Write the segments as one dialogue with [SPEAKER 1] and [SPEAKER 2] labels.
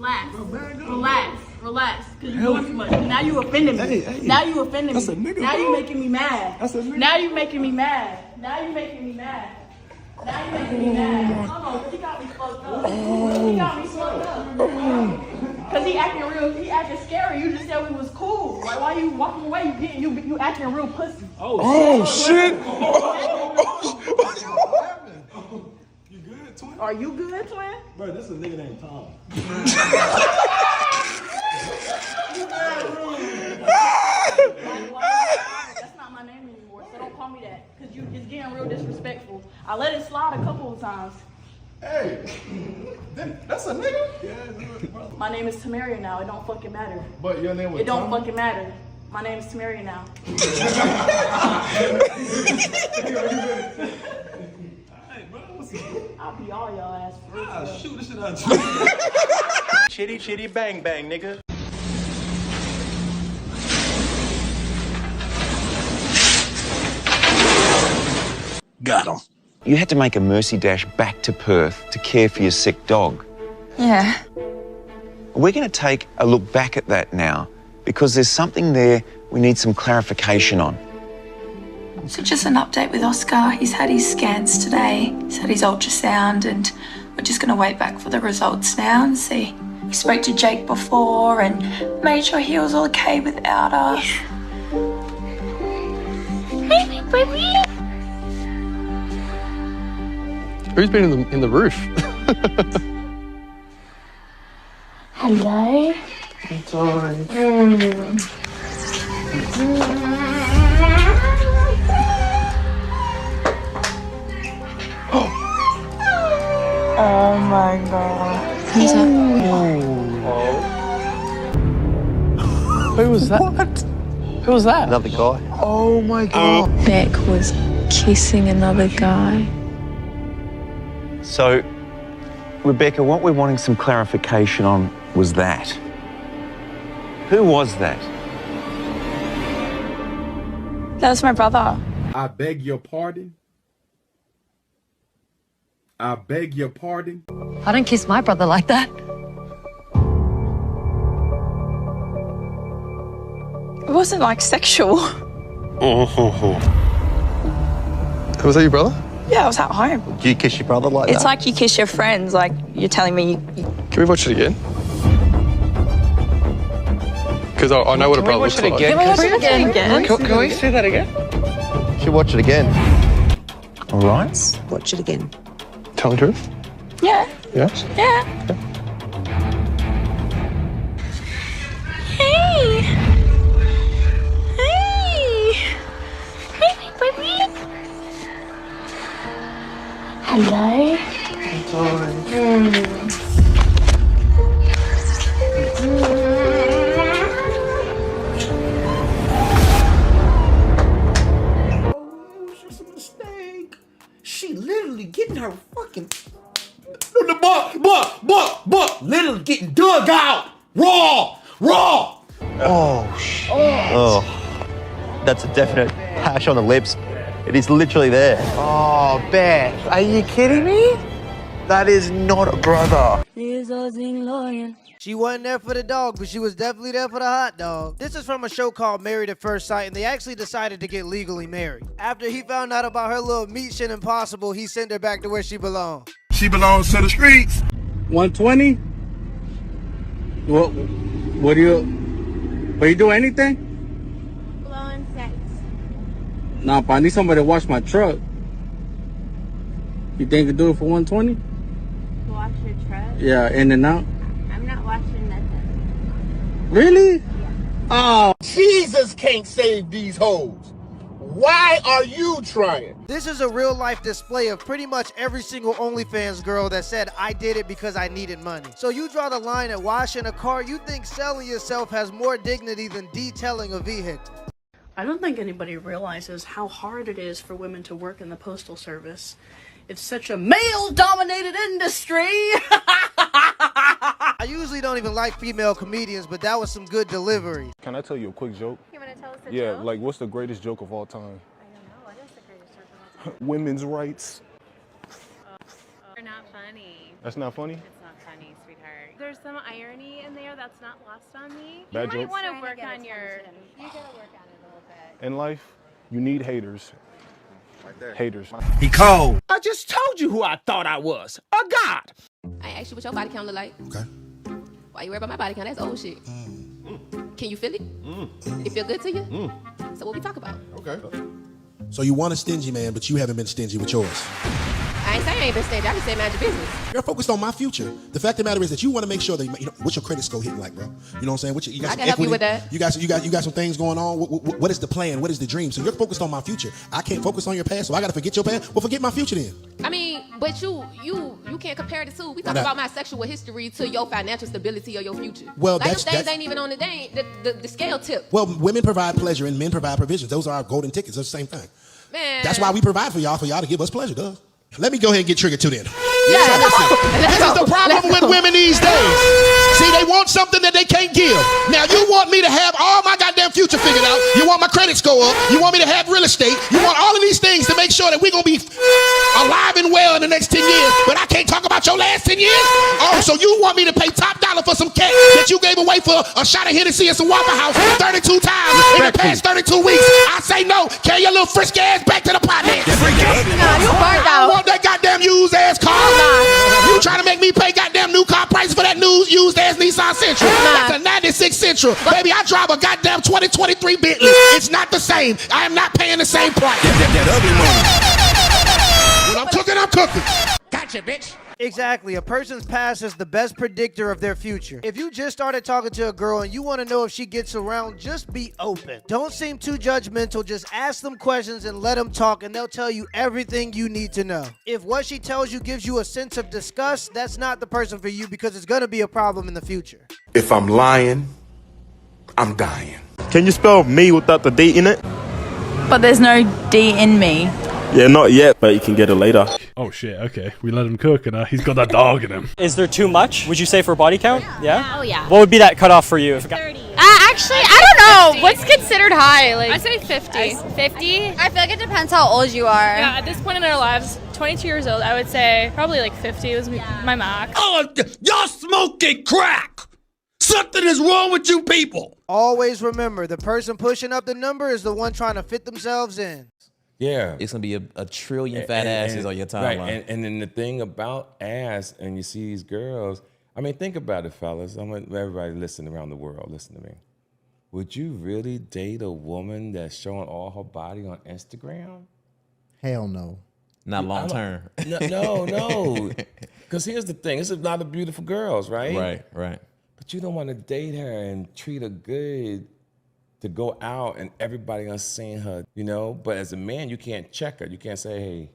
[SPEAKER 1] Relax. Relax. Cause you doing too much. Now you offending me. Now you offending me. Now you making me mad. Now you making me mad. Now you making me mad. Now you making me mad. Hold on, cause he got me fucked up. He got me fucked up. Cause he acting scary. You just said we was cool. Like why you walking away? You acting real pussy.
[SPEAKER 2] Oh shit!
[SPEAKER 3] You good, twin?
[SPEAKER 1] Are you good, twin?
[SPEAKER 3] Bro, this is a nigga named Tom.
[SPEAKER 1] That's not my name anymore, so don't call me that. Cause it's getting real disrespectful. I let it slide a couple of times.
[SPEAKER 3] Hey, that's a nigga? Yeah, brother.
[SPEAKER 1] My name is Tamaria now. It don't fucking matter.
[SPEAKER 3] But your name was
[SPEAKER 1] It don't
[SPEAKER 3] Tom?
[SPEAKER 1] fucking matter. My name is Tamaria now. I'll be all y'all ass for real.
[SPEAKER 3] Ah, shoot this shit out.
[SPEAKER 4] Chitty chitty bang bang, nigga.
[SPEAKER 2] Got him.
[SPEAKER 5] You had to make a mercy dash back to Perth to care for your sick dog.
[SPEAKER 6] Yeah.
[SPEAKER 5] We're going to take a look back at that now because there's something there we need some clarification on.
[SPEAKER 6] So just an update with Oscar. He's had his scans today. He's had his ultrasound and we're just going to wait back for the results now and see. We spoke to Jake before and made sure he was all okay without us.
[SPEAKER 2] Who's been in the roof?
[SPEAKER 6] Hello? Oh my god. Who's that?
[SPEAKER 2] Who was that?
[SPEAKER 5] What?
[SPEAKER 2] Who was that?
[SPEAKER 5] Another guy.
[SPEAKER 2] Oh my god.
[SPEAKER 6] Beck was kissing another guy.
[SPEAKER 5] So, Rebecca, what we're wanting some clarification on was that. Who was that?
[SPEAKER 6] That was my brother.
[SPEAKER 3] I beg your pardon. I beg your pardon.
[SPEAKER 7] I don't kiss my brother like that.
[SPEAKER 6] It wasn't like sexual.
[SPEAKER 2] Was that your brother?
[SPEAKER 6] Yeah, I was at home.
[SPEAKER 5] Do you kiss your brother like that?
[SPEAKER 6] It's like you kiss your friends, like you're telling me you
[SPEAKER 2] Can we watch it again? Because I know what a brother looks like.
[SPEAKER 6] Can we watch it again?
[SPEAKER 2] Can we see that again?
[SPEAKER 5] Should watch it again. All right.
[SPEAKER 7] Watch it again.
[SPEAKER 2] Telling the truth?
[SPEAKER 6] Yeah.
[SPEAKER 2] Yes?
[SPEAKER 6] Yeah. Hey. Hey. Hey, baby. Hello.
[SPEAKER 8] It's a mistake. She literally getting her fucking literally getting dug out raw.
[SPEAKER 5] Oh, shit. Oh. That's a definite hash on the lips. It is literally there.
[SPEAKER 4] Oh, Beth, are you kidding me?
[SPEAKER 5] That is not a brother.
[SPEAKER 9] She wasn't there for the dog, but she was definitely there for the hot dog. This is from a show called Married at First Sight, and they actually decided to get legally married. After he found out about her little meat shit impossible, he sent her back to where she belonged.
[SPEAKER 3] She belongs to the streets.
[SPEAKER 10] 120? What do you do anything?
[SPEAKER 1] Blowing sex.
[SPEAKER 10] Nah, but I need somebody to wash my truck. You think you can do it for 120?
[SPEAKER 1] Wash your truck.
[SPEAKER 10] Yeah, in and out.
[SPEAKER 1] I'm not washing nothing.
[SPEAKER 10] Really?
[SPEAKER 1] Yeah.
[SPEAKER 10] Oh.
[SPEAKER 8] Jesus can't save these hoes. Why are you trying?
[SPEAKER 9] This is a real life display of pretty much every single OnlyFans girl that said, I did it because I needed money. So you draw the line at washing a car, you think selling yourself has more dignity than detailing a vehicle.
[SPEAKER 1] I don't think anybody realizes how hard it is for women to work in the postal service. It's such a male-dominated industry.
[SPEAKER 9] I usually don't even like female comedians, but that was some good delivery.
[SPEAKER 3] Can I tell you a quick joke?
[SPEAKER 1] You want to tell us a
[SPEAKER 3] Yeah,
[SPEAKER 1] joke?
[SPEAKER 3] like what's the greatest joke of all time?
[SPEAKER 1] I don't know. What is the greatest joke of all time?
[SPEAKER 3] Women's rights.
[SPEAKER 1] They're not funny.
[SPEAKER 3] That's not funny?
[SPEAKER 1] It's not funny, sweetheart.
[SPEAKER 11] there's some irony in there that's not lost on me.
[SPEAKER 3] Bad
[SPEAKER 11] You might
[SPEAKER 3] jokes.
[SPEAKER 11] want to work on your. You gotta work on it a little bit.
[SPEAKER 3] In life, you need haters. Right there. Haters.
[SPEAKER 8] He cold.
[SPEAKER 12] I just told you who I thought I was. A god.
[SPEAKER 13] I asked you what your body count look like.
[SPEAKER 8] Okay.
[SPEAKER 13] Why you worry about my body count? That's old shit. Can you feel it? It feel good to you? So what we talk about?
[SPEAKER 8] Okay. So you want a stingy man, but you haven't been stingy with yours.
[SPEAKER 13] I ain't saying I ain't been stingy. I just said mind your business.
[SPEAKER 8] You're focused on my future. The fact of the matter is that you want to make sure that what's your credit score hitting like, bro? You know what I'm saying? You got
[SPEAKER 13] I can help you with that.
[SPEAKER 8] You got some things going on. What is the plan? What is the dream? So you're focused on my future. I can't focus on your past, so I got to forget your past. Well, forget my future then.
[SPEAKER 13] I mean, but you can't compare the two. We talk about my sexual history to your financial stability or your future.
[SPEAKER 8] Well,
[SPEAKER 13] like
[SPEAKER 8] that's
[SPEAKER 13] ain't even on the scale tip.
[SPEAKER 8] Well, women provide pleasure and men provide provisions. Those are our golden tickets. It's the same thing.
[SPEAKER 13] Man.
[SPEAKER 8] That's why we provide for y'all to give us pleasure, duh. Let me go ahead and get triggered too then.
[SPEAKER 13] Yeah,
[SPEAKER 8] this is the problem with women these days. See, they want something that they can't give. Now, you want me to have all my goddamn future figured out. You want my credit score up. You want me to have real estate. You want all of these things to make sure that we're going to be alive and well in the next 10 years. But I can't talk about your last 10 years? Oh, so you want me to pay top dollar for some cat that you gave away for a shot of Hennessy and some Waffle House 32 times in the past 32 weeks? I say no. Carry your little frisky ass back to the pot then.
[SPEAKER 13] Nah, you burnt out.
[SPEAKER 8] That goddamn used ass car. You trying to make me pay goddamn new car prices for that used ass Nissan Sentra? That's a 96 Sentra. Baby, I drive a goddamn 2023 Bentley. It's not the same. I am not paying the same price. When I'm cooking, I'm cooking.
[SPEAKER 12] Gotcha, bitch.
[SPEAKER 9] Exactly. A person's past is the best predictor of their future. If you just started talking to a girl and you want to know if she gets around, just be open. Don't seem too judgmental. Just ask them questions and let them talk, and they'll tell you everything you need to know. If what she tells you gives you a sense of disgust, that's not the person for you because it's going to be a problem in the future.
[SPEAKER 8] If I'm lying, I'm dying.
[SPEAKER 5] Can you spell me without the D in it?
[SPEAKER 14] But there's no D in me.
[SPEAKER 5] Yeah, not yet, but you can get it later.
[SPEAKER 15] Oh shit, okay. We let him cook and he's got that dog in him.
[SPEAKER 16] Is there too much, would you say, for body count? Yeah?
[SPEAKER 14] Oh yeah.
[SPEAKER 16] What would be that cutoff for you?
[SPEAKER 14] 30. Actually, I don't know. What's considered high? Like
[SPEAKER 11] I say 50.
[SPEAKER 14] 50? I feel like it depends how old you are.
[SPEAKER 11] Yeah, at this point in our lives, 22 years old, I would say probably like 50 was my max.
[SPEAKER 12] Oh, y'all smoking crack. Something is wrong with you people.
[SPEAKER 9] Always remember, the person pushing up the number is the one trying to fit themselves in.
[SPEAKER 17] Yeah.
[SPEAKER 18] It's going to be a trillion fat asses on your timeline.
[SPEAKER 17] Right, and then the thing about ass, and you see these girls, I mean, think about it, fellas. I want everybody listening around the world, listen to me. Would you really date a woman that's showing all her body on Instagram?
[SPEAKER 19] Hell no.
[SPEAKER 18] Not long term.
[SPEAKER 17] No. Because here's the thing. It's a lot of beautiful girls, right?
[SPEAKER 18] Right.
[SPEAKER 17] But you don't want to date her and treat her good to go out and everybody else seeing her, you know? But as a man, you can't check her. You can't say, hey,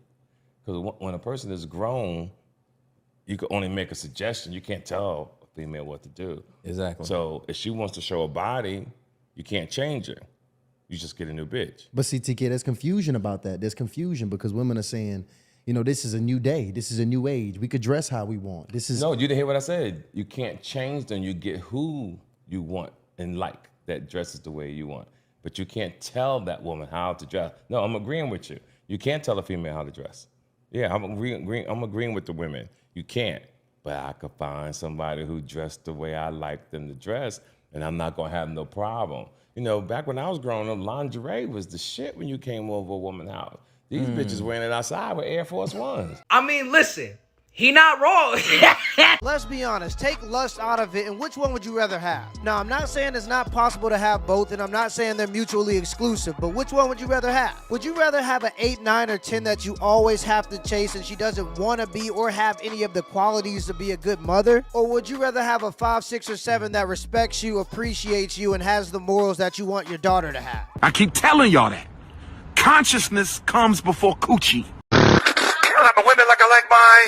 [SPEAKER 17] because when a person is grown, you can only make a suggestion. You can't tell a female what to do.
[SPEAKER 18] Exactly.
[SPEAKER 17] So if she wants to show a body, you can't change her. You just get a new bitch.
[SPEAKER 19] But see, TK, there's confusion about that. There's confusion because women are saying, you know, this is a new day. This is a new age. We could dress how we want. This is
[SPEAKER 17] No, you didn't hear what I said. You can't change them. You get who you want and like that dresses the way you want. But you can't tell that woman how to dress. No, I'm agreeing with you. You can't tell a female how to dress. Yeah, I'm agreeing with the women. You can't. But I could find somebody who dressed the way I like them to dress, and I'm not gonna have no problem. You know, back when I was growing up, lingerie was the shit when you came over a woman's house. These bitches wearing it outside with Air Force Ones.
[SPEAKER 12] I mean, listen, he not wrong.
[SPEAKER 9] Let's be honest, take lust out of it, and which one would you rather have? Now, I'm not saying it's not possible to have both, and I'm not saying they're mutually exclusive, but which one would you rather have? Would you rather have an 8, 9, or 10 that you always have to chase and she doesn't want to be or have any of the qualities to be a good mother? Or would you rather have a 5, 6, or 7 that respects you, appreciates you, and has the morals that you want your daughter to have?
[SPEAKER 12] I keep telling y'all that. Consciousness comes before coochie.
[SPEAKER 8] Count up a women like I like my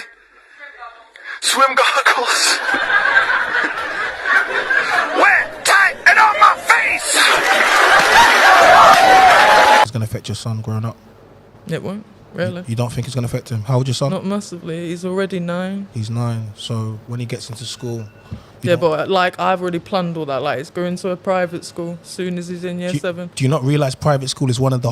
[SPEAKER 8] swim goggles. Wet, tight, and on my face.
[SPEAKER 20] It's going to affect your son growing up.
[SPEAKER 21] It won't, really.
[SPEAKER 20] You don't think it's going to affect him? How old is your son?
[SPEAKER 21] Not massively. He's already 9.
[SPEAKER 20] He's 9. So when he gets into school...
[SPEAKER 21] Yeah, but like I've already planned all that. Like he's going to a private school as soon as he's in year 7.
[SPEAKER 20] Do you not realise private school is one of the...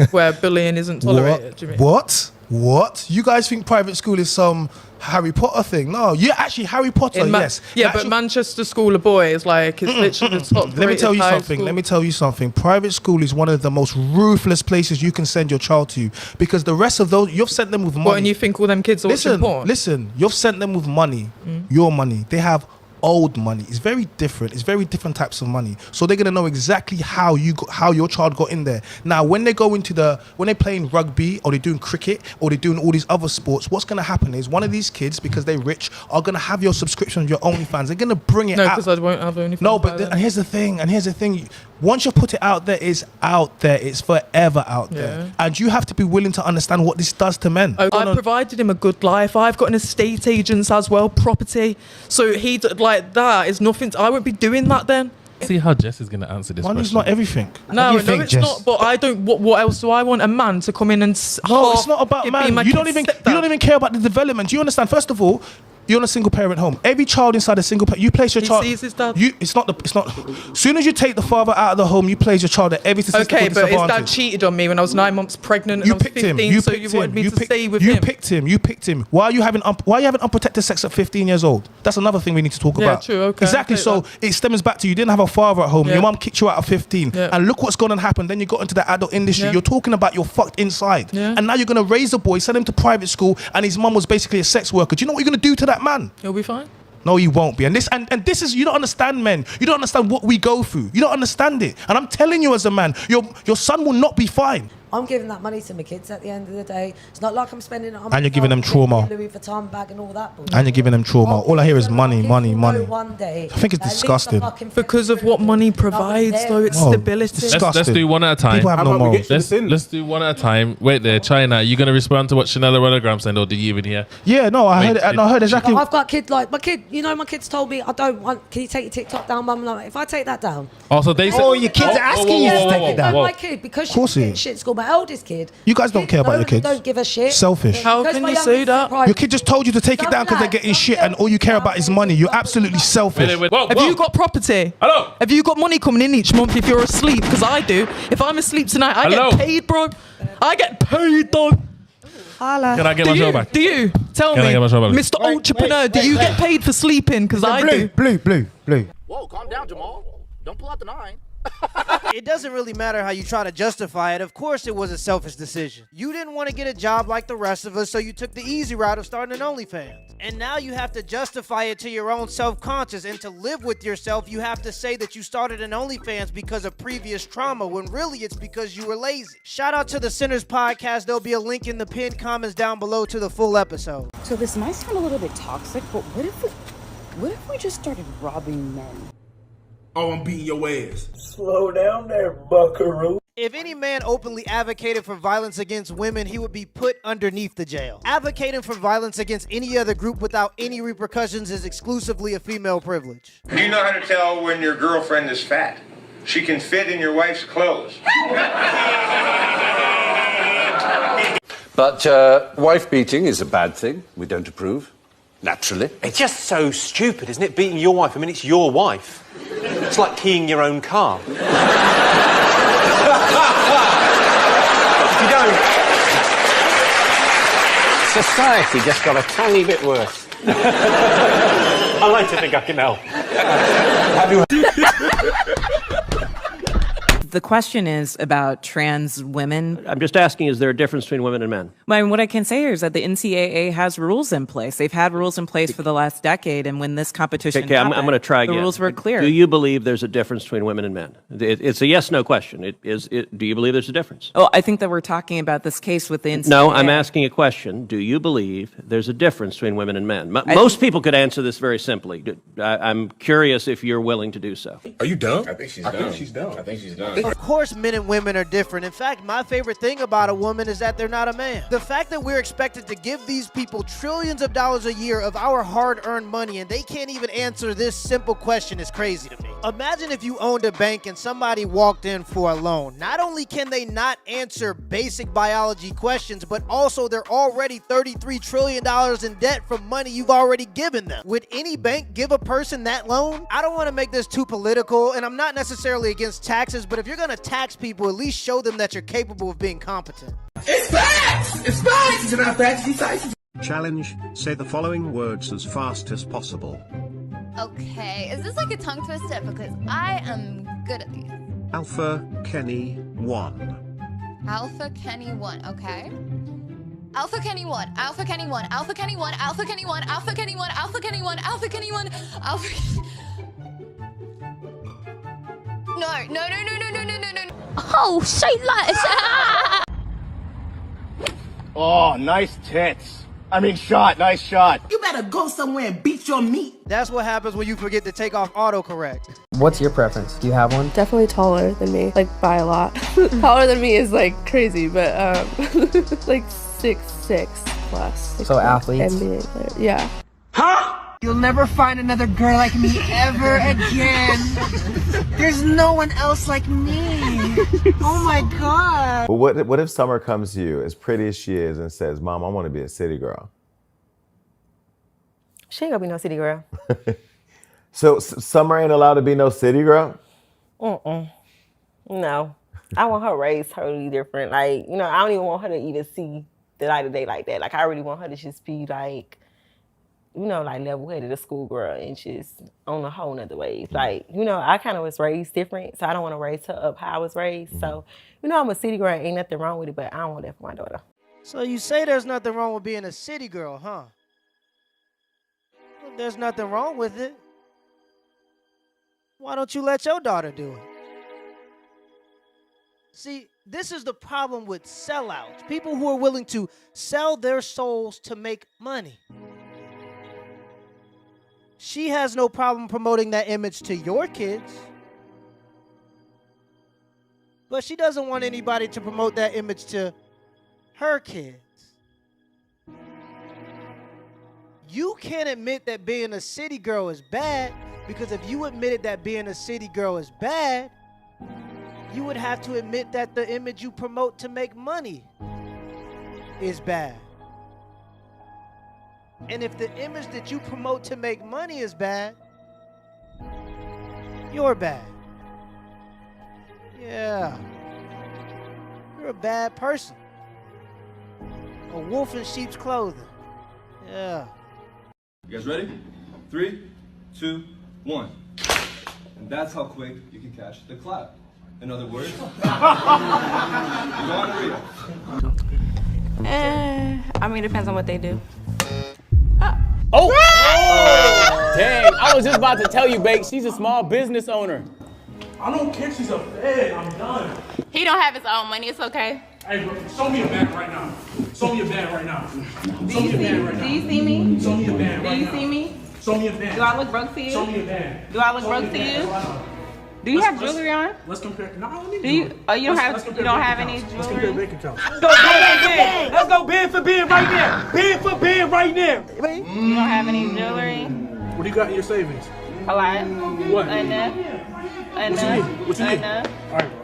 [SPEAKER 21] Where bullying isn't tolerated, do you mean?
[SPEAKER 20] What? You guys think private school is some Harry Potter thing. No, you're actually Harry Potter. Yes.
[SPEAKER 21] Yeah,
[SPEAKER 20] Actually,
[SPEAKER 21] but Manchester School of Boys, like, it's literally the top.
[SPEAKER 20] Let me tell you
[SPEAKER 21] high
[SPEAKER 20] something.
[SPEAKER 21] school.
[SPEAKER 20] Let me tell you something. Private school is one of the most ruthless places you can send your child to, because the rest of those, you've sent them with money.
[SPEAKER 21] What, and you think all them kids are watching porn?
[SPEAKER 20] Listen, you've sent them with money, your money. They have old money. It's very different. It's very different types of money. So they're gonna know exactly how your child got in there. Now, when they go into when they're playing rugby or they're doing cricket or they're doing all these other sports, what's gonna happen is one of these kids, because they're rich, are gonna have your subscription, your OnlyFans. They're gonna bring it out.
[SPEAKER 21] No, because I won't have OnlyFans.
[SPEAKER 20] No, but and here's the thing. Once you put it out there, it's out there. It's forever out there. And you have to be willing to understand what this does to men.
[SPEAKER 21] I provided him a good life. I've got an estate agent as well, property. So like that is nothing. I won't be doing that then.
[SPEAKER 7] See how Jess is going to answer this
[SPEAKER 20] Money's
[SPEAKER 7] question.
[SPEAKER 20] not everything.
[SPEAKER 21] No, it's not. But I don't. What else do I want? A man to come in and
[SPEAKER 20] no, it's not about man. You don't even care about the development. Do you understand? First of all, you're in a single parent home. Every child inside a single parent, you place your child.
[SPEAKER 21] He sees his dad.
[SPEAKER 20] It's not. As soon as you take the father out of the home, you place your child at every statistical
[SPEAKER 21] disadvantage. Okay, but his dad cheated on me when I was 9 months pregnant.
[SPEAKER 20] You picked him. You
[SPEAKER 21] wanted me to stay with him.
[SPEAKER 20] You picked him. Why are you having unprotected sex at 15 years old? That's another thing we need to talk about.
[SPEAKER 21] Yeah, true. Okay.
[SPEAKER 20] Exactly. So it stems back to you didn't have a father at home.
[SPEAKER 21] Yeah.
[SPEAKER 20] Your mum kicked you out at 15, and look what's gonna happen. Then you got into the adult industry. You're talking about you're fucked inside, and now you're gonna raise a boy, send him to private school, and his mum was basically a sex worker. Do you know what you're gonna do to that man?
[SPEAKER 21] He'll be fine.
[SPEAKER 20] No, you won't be. And this is, you don't understand men. You don't understand what we go through. You don't understand it. And I'm telling you as a man, your son will not be fine.
[SPEAKER 22] I'm giving that money to my kids at the end of the day. It's not like I'm spending it on
[SPEAKER 20] and you're giving them trauma.
[SPEAKER 22] Louis Vuitton bag and all that.
[SPEAKER 20] And you're giving them trauma. All I hear is money, money, money.
[SPEAKER 22] One day,
[SPEAKER 20] I think it's disgusting.
[SPEAKER 21] Because of what money provides, though, it's stability.
[SPEAKER 7] Let's do one at a time.
[SPEAKER 20] People have no morals.
[SPEAKER 7] Let's do one at a time. Wait there, China. Are you going to respond to what Chanel Hologram said, or did you even hear?
[SPEAKER 20] Yeah, no, I heard it. I heard exactly.
[SPEAKER 22] I've got kids like my kid. You know, my kids told me, I don't want. Can you take your TikTok down, mum? Like, if I take that down.
[SPEAKER 7] Also, they said.
[SPEAKER 22] Oh, your kids are asking you to take it down. My kid, because she's getting shit at school. My eldest kid.
[SPEAKER 20] You guys don't care about your kids.
[SPEAKER 22] Don't give a shit.
[SPEAKER 20] Selfish.
[SPEAKER 21] How can you say that?
[SPEAKER 20] Your kid just told you to take it down because they're getting shit, and all you care about is money. You're absolutely selfish.
[SPEAKER 21] Have you got property?
[SPEAKER 7] Hello.
[SPEAKER 21] Have you got money coming in each month if you're asleep? Because I do. If I'm asleep tonight, I get paid, bro. I get paid, dog.
[SPEAKER 22] Holla.
[SPEAKER 7] Can I get my show back?
[SPEAKER 21] Do you? Tell
[SPEAKER 7] Can
[SPEAKER 21] me,
[SPEAKER 7] I get my show back?
[SPEAKER 21] Mr. Entrepreneur, do you get paid for sleeping? Because I do.
[SPEAKER 20] Blue.
[SPEAKER 23] Whoa, calm down, Jamal. Don't pull out the 9.
[SPEAKER 9] It doesn't really matter how you try to justify it. Of course it was a selfish decision. You didn't want to get a job like the rest of us, so you took the easy route of starting an OnlyFans. And now you have to justify it to your own self-conscious, and to live with yourself, you have to say that you started an OnlyFans because of previous trauma, when really it's because you were lazy. Shout out to the Sinners Podcast. There'll be a link in the pinned comments down below to the full episode.
[SPEAKER 24] So this might sound a little bit toxic, but what if we just started robbing men?
[SPEAKER 12] Oh, I'm beating your ass.
[SPEAKER 23] Slow down there, buckaroo.
[SPEAKER 9] If any man openly advocated for violence against women, he would be put underneath the jail. Advocating for violence against any other group without any repercussions is exclusively a female privilege.
[SPEAKER 25] Do you know how to tell when your girlfriend is fat? She can fit in your wife's clothes.
[SPEAKER 26] But wife beating is a bad thing. We don't approve. Naturally.
[SPEAKER 27] It's just so stupid, isn't it? Beating your wife. I mean, it's your wife. It's like keying your own car. If you don't...
[SPEAKER 26] Society just got a tiny bit worse.
[SPEAKER 27] I like to think I can help.
[SPEAKER 26] Have you...
[SPEAKER 28] The question is about trans women.
[SPEAKER 29] I'm just asking, is there a difference between women and men?
[SPEAKER 28] I mean, what I can say here is that the NCAA has rules in place. They've had rules in place for the last decade, and when this competition happened,
[SPEAKER 29] I'm going to try again.
[SPEAKER 28] The rules were clear.
[SPEAKER 29] Do you believe there's a difference between women and men? It's a yes/no question. Do you believe there's a difference?
[SPEAKER 28] Oh, I think that we're talking about this case with the NCAA.
[SPEAKER 29] No, I'm asking a question. Do you believe there's a difference between women and men? Most people could answer this very simply. I'm curious if you're willing to do so.
[SPEAKER 12] Are you dumb?
[SPEAKER 3] I think she's dumb. I think she's dumb.
[SPEAKER 9] Of course, men and women are different. In fact, my favorite thing about a woman is that they're not a man. The fact that we're expected to give these people trillions of dollars a year of our hard-earned money and they can't even answer this simple question is crazy to me. Imagine if you owned a bank and somebody walked in for a loan. Not only can they not answer basic biology questions, but also they're already $33 trillion in debt from money you've already given them. Would any bank give a person that loan? I don't want to make this too political, and I'm not necessarily against taxes, but if you're going to tax people, at least show them that you're capable of being competent.
[SPEAKER 12] It's facts! It's facts! It's not facts, it's facts.
[SPEAKER 1] Challenge, say the following words as fast as possible.
[SPEAKER 2] Okay, is this like a tongue twister? Because I am good at these.
[SPEAKER 1] Alpha Kenny 1.
[SPEAKER 2] Alpha Kenny 1, okay. Alpha Kenny 1, Alpha Kenny 1, Alpha Kenny 1, Alpha Kenny 1, Alpha Kenny 1, Alpha Kenny 1, Alpha Kenny 1, Alpha. No. Oh, shit, like.
[SPEAKER 23] Oh, nice tits. I mean, shot. Nice shot.
[SPEAKER 9] You better go somewhere and beat your meat. That's what happens when you forget to take off autocorrect.
[SPEAKER 4] What's your preference? Do you have one?
[SPEAKER 5] Definitely taller than me, like by a lot. Taller than me is like crazy, but like 6'6" plus. Like,
[SPEAKER 4] so athletes?
[SPEAKER 5] NBA player. Yeah.
[SPEAKER 9] Huh? You'll never find another girl like me ever again. There's no one else like me. Oh my God.
[SPEAKER 6] But what if Summer comes to you, as pretty as she is, and says, Mom, I want to be a city girl?
[SPEAKER 4] She ain't gonna be no city girl.
[SPEAKER 6] So Summer ain't allowed to be no city girl?
[SPEAKER 4] No. I want her raised totally different. Like, you know, I don't even want her to even see the light of day like that. Like, I really want her to just be like, you know, like level-headed, a schoolgirl, and just on a whole nother wave. Like, you know, I kind of was raised different, so I don't want to raise her up how I was raised. So, you know, I'm a city girl, ain't nothing wrong with it, but I don't want that for my daughter.
[SPEAKER 9] So you say there's nothing wrong with being a city girl, huh? Well, there's nothing wrong with it. Why don't you let your daughter do it? See, this is the problem with sellouts. People who are willing to sell their souls to make money. She has no problem promoting that image to your kids. But she doesn't want anybody to promote that image to her kids. You can't admit that being a city girl is bad, because if you admitted that being a city girl is bad, you would have to admit that the image you promote to make money is bad. And if the image that you promote to make money is bad, you're bad. Yeah. You're a bad person. A wolf in sheep's clothing. Yeah.
[SPEAKER 10] You guys ready? 3, 2, 1. And that's how quick you can catch the clap. In other words, you want to read it.
[SPEAKER 28] I mean, it depends on what they do.
[SPEAKER 13] Oh! Dang, I was just about to tell you, Bake, she's a small business owner.
[SPEAKER 20] I don't care, she's a fed. I'm done.
[SPEAKER 14] He don't have his own money. It's okay.
[SPEAKER 20] Hey, bro, show me a bag right now. Show me a bag right now.
[SPEAKER 14] Do you see me?
[SPEAKER 20] Show me a bag right now.
[SPEAKER 14] Do you see me?
[SPEAKER 20] Show me a bag.
[SPEAKER 14] Do I look broke to you?
[SPEAKER 20] Show me a bag.
[SPEAKER 14] Do I look broke to you? Do you have jewelry on?
[SPEAKER 20] Let's compare. No, I don't need
[SPEAKER 14] Do you?
[SPEAKER 20] jewelry.
[SPEAKER 14] Oh, you don't
[SPEAKER 20] Let's
[SPEAKER 14] have. You don't have any
[SPEAKER 20] Let's compare
[SPEAKER 14] jewelry.
[SPEAKER 20] bank accounts.
[SPEAKER 13] Let's go bid. Let's go bid for bid right now. Bid for bid right now.
[SPEAKER 14] You don't have any jewelry.
[SPEAKER 20] What do you got in your savings?
[SPEAKER 14] A lot.
[SPEAKER 20] What?
[SPEAKER 14] Enough.
[SPEAKER 20] What you need?
[SPEAKER 14] Enough.
[SPEAKER 20] All right, bro.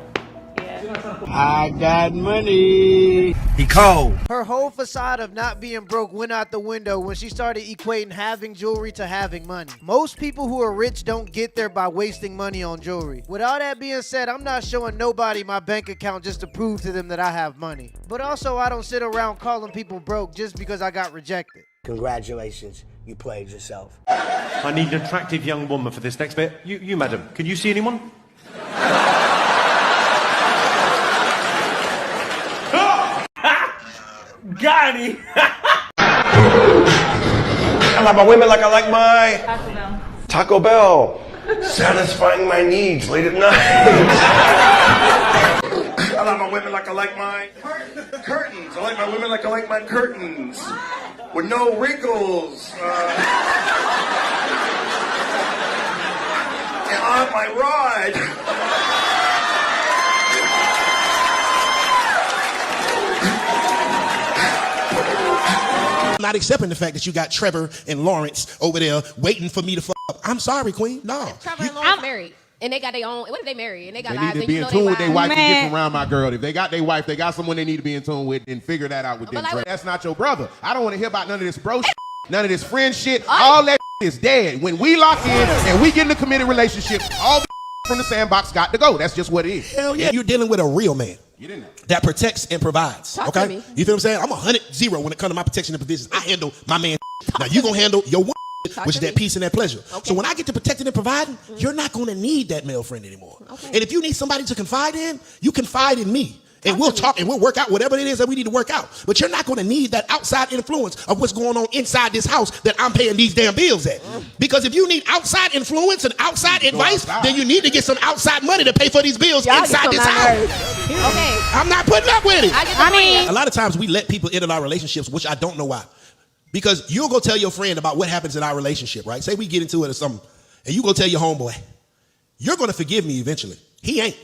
[SPEAKER 9] I got money.
[SPEAKER 20] He cold.
[SPEAKER 9] Her whole facade of not being broke went out the window when she started equating having jewelry to having money. Most people who are rich don't get there by wasting money on jewelry. With all that being said, I'm not showing nobody my bank account just to prove to them that I have money. But also, I don't sit around calling people broke just because I got rejected.
[SPEAKER 23] Congratulations, you played yourself.
[SPEAKER 27] I need an attractive young woman for this next bit. You madam, can you see anyone?
[SPEAKER 13] Got him.
[SPEAKER 25] I like my women like I like my Taco Bell. Satisfying my needs late at night. I like my women like I like my curtains. I like my women like I like my curtains. With no wrinkles. And on my ride.
[SPEAKER 8] Not accepting the fact that you got Trevor and Lawrence over there waiting for me to fuck up. I'm sorry, Queen. No.
[SPEAKER 15] Trevor and Lawrence married. And they got their own. What if they married? And they got
[SPEAKER 3] They
[SPEAKER 15] lives.
[SPEAKER 3] need to
[SPEAKER 15] and
[SPEAKER 3] be
[SPEAKER 15] you
[SPEAKER 3] in
[SPEAKER 15] know
[SPEAKER 3] tune
[SPEAKER 15] they
[SPEAKER 3] with their
[SPEAKER 15] wives.
[SPEAKER 3] wife to get around my girl. If they got their wife, they got someone they need to be in tune with and figure that out with them.
[SPEAKER 15] like-
[SPEAKER 3] That's not your brother. I don't want to hear about none of this bro shit, none of this friend shit. All that is dead. When we lock in and we get in a committed relationship, all the from the sandbox got to go. That's just what it is.
[SPEAKER 8] Hell yeah. You're dealing with a real man. that protects and provides.
[SPEAKER 15] Talk
[SPEAKER 8] okay?
[SPEAKER 15] to me.
[SPEAKER 8] You feel what I'm saying? I'm 100-0 when it comes to my protection and provisions. I handle my man. Now you gonna handle your woman, which is that peace and that pleasure. So when I get to protecting and providing, you're not gonna need that male friend anymore. And if you need somebody to confide in, you confide in me. And we'll talk and we'll work out whatever it is that we need to work out. But you're not going to need that outside influence of what's going on inside this house that I'm paying these damn bills at. Because if you need outside influence and outside advice, then you need to get some outside money to pay for these bills inside this house.
[SPEAKER 15] Okay.
[SPEAKER 8] I'm not putting up with it.
[SPEAKER 15] I mean,
[SPEAKER 8] a lot of times we let people into our relationships, which I don't know why. Because you'll go tell your friend about what happens in our relationship, right? Say we get into it or something, and you go tell your homeboy, you're going to forgive me eventually. He ain't.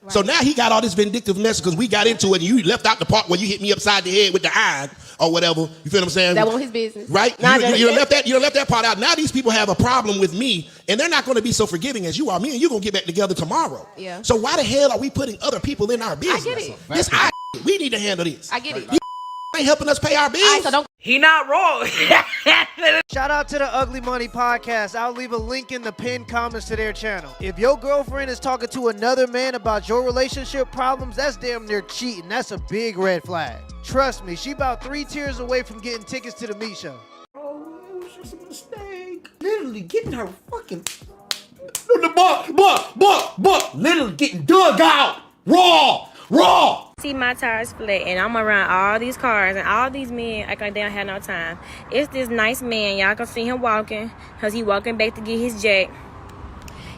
[SPEAKER 8] Right. So now he got all this vindictiveness because we got into it and you left out the part where you hit me upside the head with the iron or whatever. You feel what I'm saying?
[SPEAKER 15] That wasn't his business.
[SPEAKER 8] Right? You left that part out. Now these people have a problem with me and they're not going to be so forgiving as you are. Me and you going to get back together tomorrow.
[SPEAKER 15] Yeah.
[SPEAKER 8] So why the hell are we putting other people in our business?
[SPEAKER 15] I get it.
[SPEAKER 8] This we need to handle this.
[SPEAKER 15] I get it.
[SPEAKER 8] You ain't helping us pay our bills.
[SPEAKER 15] All right, so don't.
[SPEAKER 9] He not wrong. Shout out to the Ugly Money Podcast. I'll leave a link in the pinned comments to their channel. If your girlfriend is talking to another man about your relationship problems, that's damn near cheating. That's a big red flag. Trust me, she about 3 tiers away from getting tickets to the meat show.
[SPEAKER 12] Oh, it was just a mistake. Literally getting her fucking... But literally getting dug out. Raw.
[SPEAKER 4] See my tires flat and I'm around all these cars and all these men act like they don't have no time. It's this nice man, y'all can see him walking because he walking back to get his jack.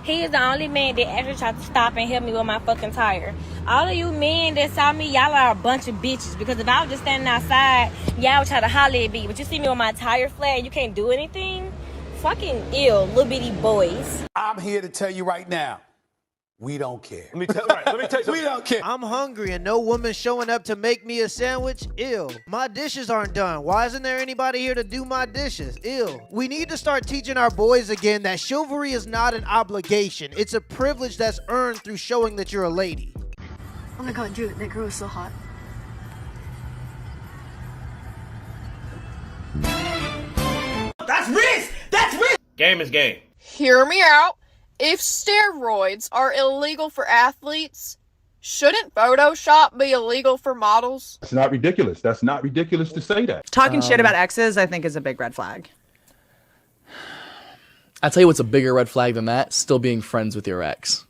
[SPEAKER 4] He is the only man that actually tried to stop and help me with my fucking tire. All of you men that saw me, y'all are a bunch of bitches because if I was just standing outside, y'all would try to holler at me. But you see me with my tire flat and you can't do anything? Fucking ill, little bitty boys.
[SPEAKER 12] I'm here to tell you right now. We don't care.
[SPEAKER 27] Let me tell you something.
[SPEAKER 12] We don't care.
[SPEAKER 9] I'm hungry and no woman showing up to make me a sandwich? Ew. My dishes aren't done. Why isn't there anybody here to do my dishes? Ew. We need to start teaching our boys again that chivalry is not an obligation. It's a privilege that's earned through showing that you're a lady.
[SPEAKER 7] Oh my god, dude, that girl is so hot.
[SPEAKER 12] That's risk! That's risk!
[SPEAKER 27] Game is game.
[SPEAKER 11] Hear me out. If steroids are illegal for athletes, shouldn't Photoshop be illegal for models?
[SPEAKER 16] That's not ridiculous. That's not ridiculous to say that.
[SPEAKER 17] Talking shit about exes, I think, is a big red flag.
[SPEAKER 18] I'll tell you what's a bigger red flag than that, still being friends with your ex.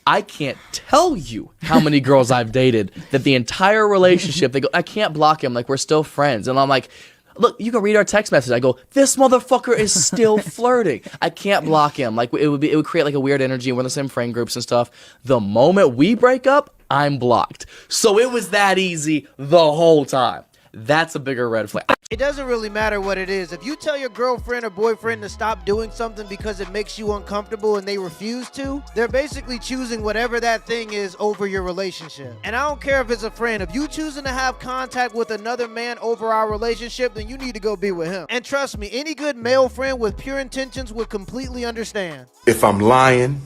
[SPEAKER 18] I can't tell you how many girls I've dated that the entire relationship, they go, I can't block him, like we're still friends. And I'm like, look, you can read our text message. I go, this motherfucker is still flirting. I can't block him. Like it would create like a weird energy. We're in the same friend groups and stuff. The moment we break up, I'm blocked. So it was that easy the whole time. That's a bigger red flag.
[SPEAKER 9] It doesn't really matter what it is. If you tell your girlfriend or boyfriend to stop doing something because it makes you uncomfortable and they refuse to, they're basically choosing whatever that thing is over your relationship. And I don't care if it's a friend. If you choosing to have contact with another man over our relationship, then you need to go be with him. And trust me, any good male friend with pure intentions would completely understand.
[SPEAKER 25] If I'm lying,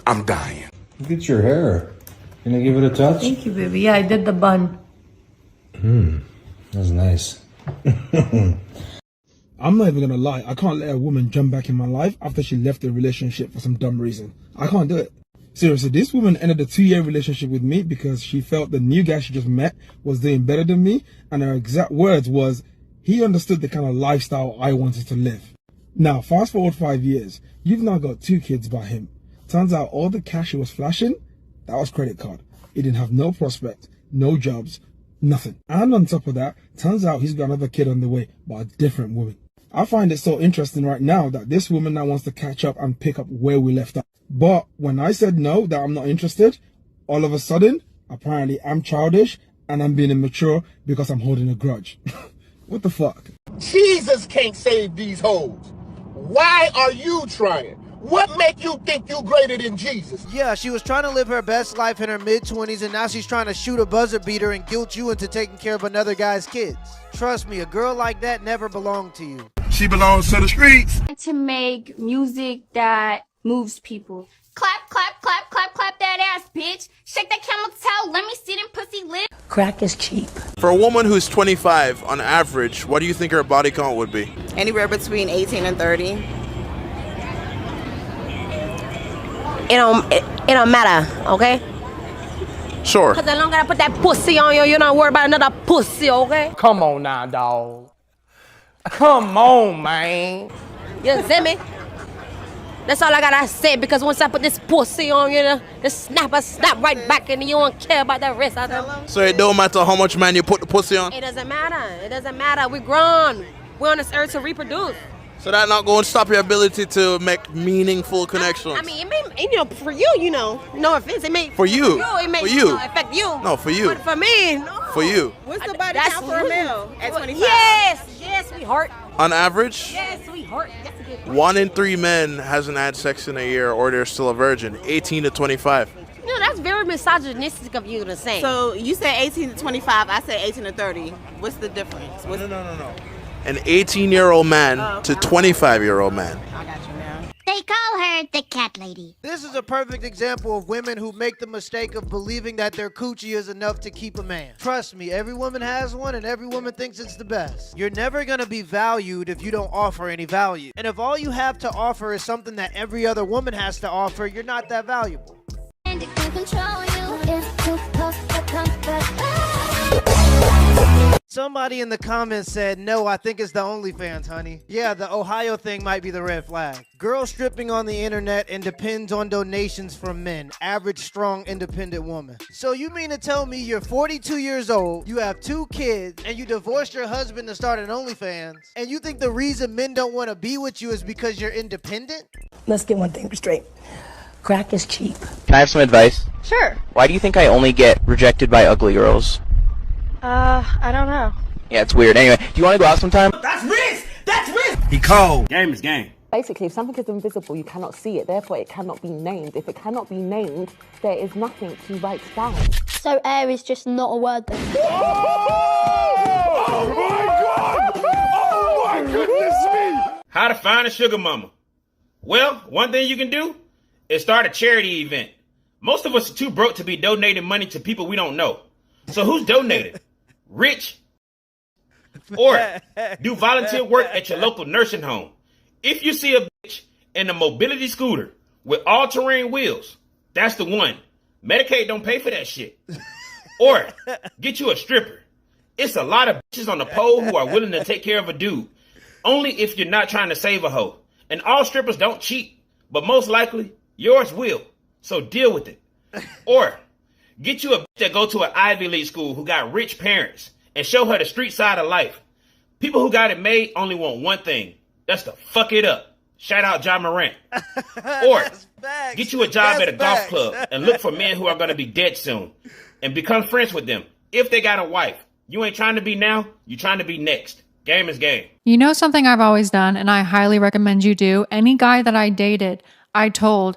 [SPEAKER 25] I'm dying.
[SPEAKER 19] Look at your hair. Can I give it a touch?
[SPEAKER 7] Thank you, baby. Yeah, I did the bun.
[SPEAKER 19] That's nice.
[SPEAKER 20] I'm not even gonna lie. I can't let a woman jump back in my life after she left the relationship for some dumb reason. I can't do it. Seriously, this woman ended a 2-year relationship with me because she felt the new guy she just met was doing better than me, and her exact words was, he understood the kind of lifestyle I wanted to live. Now, fast forward 5 years, you've now got 2 kids by him. Turns out all the cash he was flashing, that was credit card. He didn't have no prospect, no jobs, nothing. And on top of that, turns out he's got another kid on the way by a different woman. I find it so interesting right now that this woman now wants to catch up and pick up where we left off. But when I said no, that I'm not interested, all of a sudden, apparently I'm childish and I'm being immature because I'm holding a grudge. What the fuck?
[SPEAKER 23] Jesus can't save these hoes. Why are you trying? What make you think you greater than Jesus?
[SPEAKER 9] Yeah, she was trying to live her best life in her mid-20s and now she's trying to shoot a buzzer beater and guilt you into taking care of another guy's kids. Trust me, a girl like that never belonged to you.
[SPEAKER 25] She belongs to the streets.
[SPEAKER 7] To make music that moves people.
[SPEAKER 11] Clap, clap, clap, clap, clap that ass, bitch. Shake that camel toe. Let me see them pussy lips.
[SPEAKER 7] Crack is cheap.
[SPEAKER 21] For a woman who's 25, on average, what do you think her body count would be?
[SPEAKER 4] Anywhere between 18 and 30. It don't matter, okay?
[SPEAKER 21] Sure.
[SPEAKER 15] Cause as long as I put that pussy on you, you're not worried about another pussy, okay?
[SPEAKER 13] Come on now, dog. Come on, man.
[SPEAKER 15] You see me? That's all I gotta say, because once I put this pussy on you, the snap right back, and you don't care about the rest of them.
[SPEAKER 21] So it don't matter how much man you put the pussy on?
[SPEAKER 15] It doesn't matter. It doesn't matter. We're grown. We're on this earth to reproduce.
[SPEAKER 21] So that not going to stop your ability to make meaningful connections?
[SPEAKER 15] I mean, it may, for you, no offense, it may.
[SPEAKER 21] For you.
[SPEAKER 15] It may
[SPEAKER 21] For you.
[SPEAKER 15] affect you.
[SPEAKER 21] No, for you.
[SPEAKER 15] But for me, no.
[SPEAKER 21] For you.
[SPEAKER 15] What's the body count for a male at 25? Yes, sweetheart.
[SPEAKER 21] On average,
[SPEAKER 15] Yes, sweetheart. That's a good question.
[SPEAKER 21] 1 in 3 men hasn't had sex in a year or they're still a virgin. 18 to 25.
[SPEAKER 15] You know, that's very misogynistic of you to say.
[SPEAKER 1] So you said 18 to 25. I said 18 to 30. What's the difference?
[SPEAKER 21] No. An 18-year-old man to 25-year-old man.
[SPEAKER 1] I got you now.
[SPEAKER 2] They call her the cat lady.
[SPEAKER 9] This is a perfect example of women who make the mistake of believing that their coochie is enough to keep a man. Trust me, every woman has one and every woman thinks it's the best. You're never gonna be valued if you don't offer any value. And if all you have to offer is something that every other woman has to offer, you're not that valuable.
[SPEAKER 2] And it can control you if you puff the comfort.
[SPEAKER 9] Somebody in the comments said, no, I think it's the OnlyFans, honey. Yeah, the Ohio thing might be the red flag. Girl stripping on the internet and depends on donations from men. Average, strong, independent woman. So you mean to tell me you're 42 years old, you have 2 kids, and you divorced your husband to start an OnlyFans, and you think the reason men don't want to be with you is because you're independent?
[SPEAKER 5] Let's get one thing straight. Crack is cheap.
[SPEAKER 6] Can I have some advice?
[SPEAKER 5] Sure.
[SPEAKER 6] Why do you think I only get rejected by ugly girls?
[SPEAKER 5] I don't know.
[SPEAKER 6] Yeah, it's weird. Anyway, do you want to go out sometime?
[SPEAKER 5] That's risk! That's risk!
[SPEAKER 12] He cold. Game is game.
[SPEAKER 10] Basically, if something is invisible, you cannot see it. Therefore, it cannot be named. If it cannot be named, there is nothing to write down.
[SPEAKER 2] So air is just not a word then.
[SPEAKER 12] Oh my God! Oh my goodness me!
[SPEAKER 22] How to find a sugar mama? Well, one thing you can do is start a charity event. Most of us are too broke to be donating money to people we don't know. So who's donating? Rich? Or do volunteer work at your local nursing home. If you see a bitch in a mobility scooter with all-terrain wheels, that's the one. Medicaid don't pay for that shit. Or get you a stripper. It's a lot of bitches on the pole who are willing to take care of a dude. Only if you're not trying to save a hoe. And all strippers don't cheat, but most likely yours will. So deal with it. Or get you a bitch that go to an Ivy League school who got rich parents and show her the street side of life. People who got it made only want one thing. That's to fuck it up. Shout out John Morant. Or get you a job at a golf club and look for men who are going to be dead soon and become friends with them. If they got a wife, you ain't trying to be now, you trying to be next. Game is game.
[SPEAKER 24] You know something I've always done, and I highly recommend you do? Any guy that I dated, I told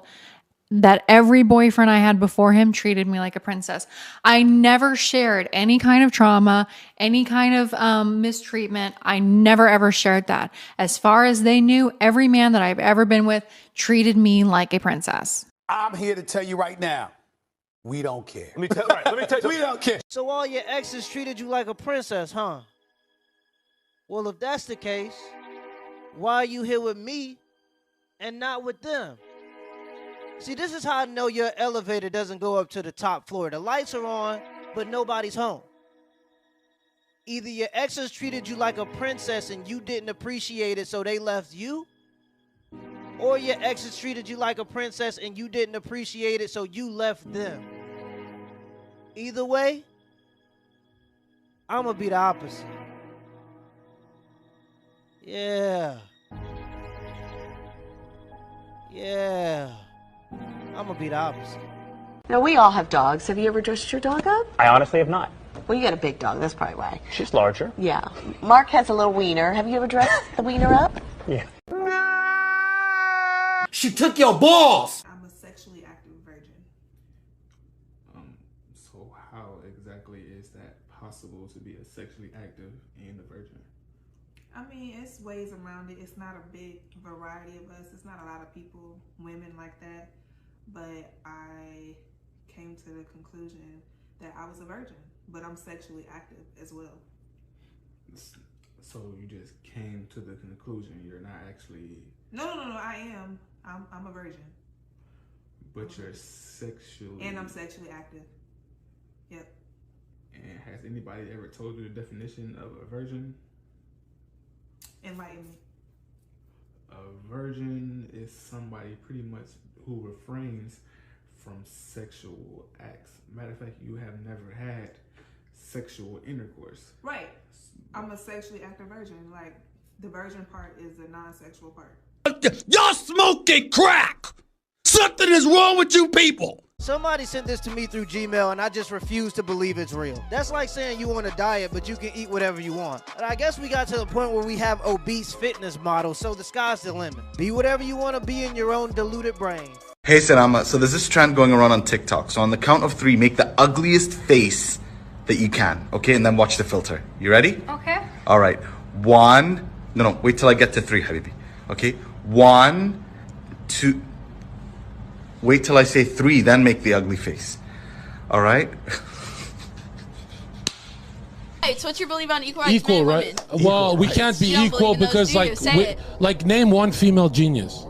[SPEAKER 24] that every boyfriend I had before him treated me like a princess. I never shared any kind of trauma, any kind of mistreatment. I never ever shared that. As far as they knew, every man that I've ever been with treated me like a princess.
[SPEAKER 12] I'm here to tell you right now, we don't care.
[SPEAKER 9] Let me tell you.
[SPEAKER 12] We don't care.
[SPEAKER 9] So all your exes treated you like a princess, huh? Well, if that's the case, why are you here with me and not with them? See, this is how I know your elevator doesn't go up to the top floor. The lights are on, but nobody's home. Either your exes treated you like a princess and you didn't appreciate it, so they left you, or your exes treated you like a princess and you didn't appreciate it, so you left them. Either way, I'm gonna be the opposite. Yeah. I'm gonna be the opposite.
[SPEAKER 26] Now, we all have dogs. Have you ever dressed your dog up?
[SPEAKER 27] I honestly have not.
[SPEAKER 26] Well, you got a big dog. That's probably why.
[SPEAKER 27] She's larger.
[SPEAKER 26] Yeah. Mark has a little wiener. Have you ever dressed the wiener up?
[SPEAKER 27] Yeah.
[SPEAKER 12] She took your balls!
[SPEAKER 29] I'm a sexually active virgin.
[SPEAKER 30] So how exactly is that possible to be a sexually active and a virgin?
[SPEAKER 29] I mean, it's ways around it. It's not a big variety of us. It's not a lot of people, women like that. But I came to the conclusion that I was a virgin, but I'm sexually active as well.
[SPEAKER 30] So you just came to the conclusion you're not actually...
[SPEAKER 29] No, I am. I'm a virgin.
[SPEAKER 30] But you're sexually...
[SPEAKER 29] And I'm sexually active. Yep.
[SPEAKER 30] And has anybody ever told you the definition of a virgin?
[SPEAKER 29] Enlighten me.
[SPEAKER 30] A virgin is somebody pretty much who refrains from sexual acts. Matter of fact, you have never had sexual intercourse.
[SPEAKER 29] Right. I'm a sexually active virgin. Like, the virgin part is the non-sexual part.
[SPEAKER 12] Y'all smoking crack! Something is wrong with you people!
[SPEAKER 9] Somebody sent this to me through Gmail and I just refuse to believe it's real. That's like saying you on a diet but you can eat whatever you want. But I guess we got to the point where we have obese fitness models, so the sky's the limit. Be whatever you want to be in your own deluded brain.
[SPEAKER 3] Hey Sarama, so there's this trend going around on TikTok. So on the count of 3, make the ugliest face that you can, okay? And then watch the filter. You ready?
[SPEAKER 7] Okay.
[SPEAKER 3] All right. 1, no, wait till I get to 3, Habibi. Okay? 1, 2, wait till I say 3, then make the ugly face. All right?
[SPEAKER 11] Right, so what's your belief on equal rights?
[SPEAKER 8] Equal,
[SPEAKER 11] men,
[SPEAKER 8] right?
[SPEAKER 11] women?
[SPEAKER 8] Well, we can't be equal because, like name one female genius.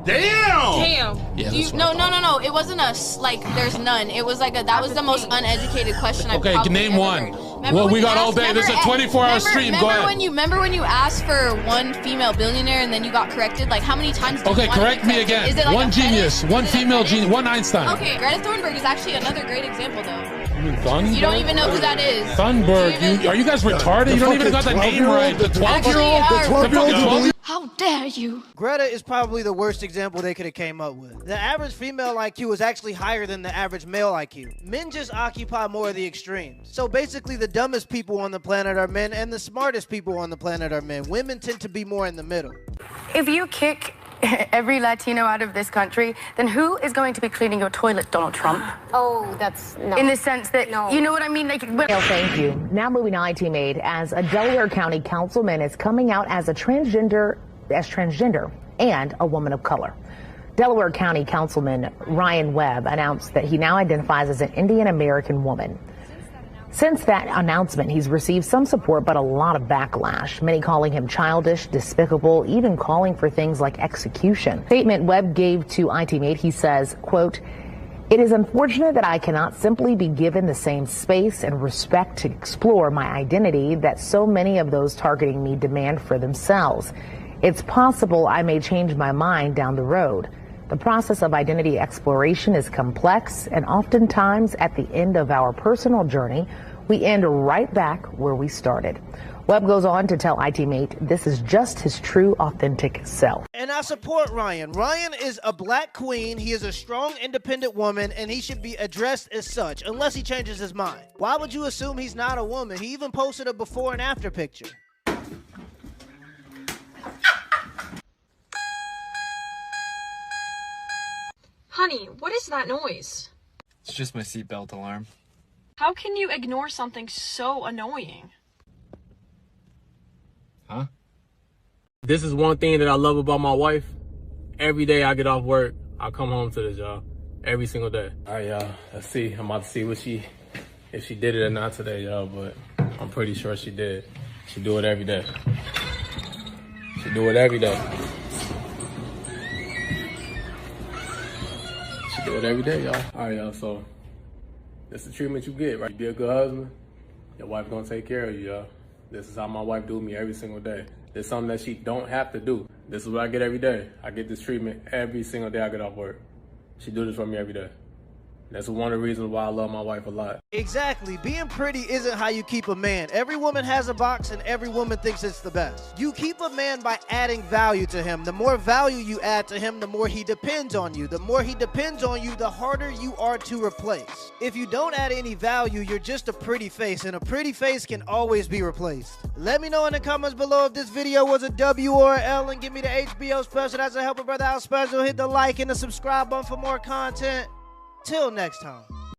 [SPEAKER 11] Damn.
[SPEAKER 8] Yeah,
[SPEAKER 11] Do you,
[SPEAKER 8] that's
[SPEAKER 11] no. It wasn't there's none. It was like that was the most uneducated question I've
[SPEAKER 8] Okay,
[SPEAKER 11] probably
[SPEAKER 8] name
[SPEAKER 11] ever
[SPEAKER 8] one.
[SPEAKER 11] heard.
[SPEAKER 8] Well, we got all day. This is a 24-hour stream. Go ahead.
[SPEAKER 11] Remember when you asked for one female billionaire and then you got corrected? Like, how many times?
[SPEAKER 8] Okay, correct me again.
[SPEAKER 11] Is it like
[SPEAKER 8] one
[SPEAKER 11] a
[SPEAKER 8] genius,
[SPEAKER 11] fetish?
[SPEAKER 8] one
[SPEAKER 11] Is it a
[SPEAKER 8] female
[SPEAKER 11] fetish?
[SPEAKER 8] genius, one Einstein.
[SPEAKER 11] Okay, Greta Thunberg is actually another great example, though.
[SPEAKER 8] Thunberg?
[SPEAKER 11] You don't even know who that is.
[SPEAKER 8] Thunberg. Are you guys retarded? You don't even got the name right. The 12-year-old?
[SPEAKER 11] How dare you?
[SPEAKER 9] Greta is probably the worst example they could have came up with. The average female IQ is actually higher than the average male IQ. Men just occupy more of the extremes. So basically the dumbest people on the planet are men and the smartest people on the planet are men. Women tend to be more in the middle.
[SPEAKER 14] If you kick every Latino out of this country, then who is going to be cleaning your toilet, Donald Trump?
[SPEAKER 2] Oh, that's no.
[SPEAKER 14] In the sense that, you know what I mean? Like,
[SPEAKER 16] No, thank you. Now moving on, teammate, as a Delaware County councilman is coming out as a transgender and a woman of color. Delaware County Councilman Ryan Webb announced that he now identifies as an Indian American woman. Since that announcement, he's received some support, but a lot of backlash. Many calling him childish, despicable, even calling for things like execution. Statement Webb gave to ITMate, he says, quote, "It is unfortunate that I cannot simply be given the same space and respect to explore my identity that so many of those targeting me demand for themselves. It's possible I may change my mind down the road. The process of identity exploration is complex, and oftentimes at the end of our personal journey, we end right back where we started." Webb goes on to tell ITMate this is just his true, authentic self.
[SPEAKER 9] And I support Ryan. Ryan is a black queen. He is a strong, independent woman, and he should be addressed as such, unless he changes his mind. Why would you assume he's not a woman? He even posted a before and after picture.
[SPEAKER 11] Honey, what is that noise?
[SPEAKER 17] It's just my seatbelt alarm.
[SPEAKER 11] How can you ignore something so annoying?
[SPEAKER 17] Huh?
[SPEAKER 13] This is one thing that I love about my wife. Every day I get off work, I come home to this, y'all. Every single day. All right, y'all. Let's see. I'm about to see if she did it or not today, y'all. But I'm pretty sure she did. She do it every day. She do it every day. She do it every day, y'all. All right, y'all. So this is the treatment you get, right? You be a good husband. Your wife gonna take care of you, y'all. This is how my wife do me every single day. It's something that she don't have to do. This is what I get every day. I get this treatment every single day I get off work. She do this for me every day. That's one of the reasons why I love my wife a lot.
[SPEAKER 9] Exactly. Being pretty isn't how you keep a man. Every woman has a box and every woman thinks it's the best. You keep a man by adding value to him. The more value you add to him, the more he depends on you. The more he depends on you, the harder you are to replace. If you don't add any value, you're just a pretty face, and a pretty face can always be replaced. Let me know in the comments below if this video was a W or an L, and give me the HBO special. That's a Help a Brother Out special. Hit the like and the subscribe button for more content. Till next time.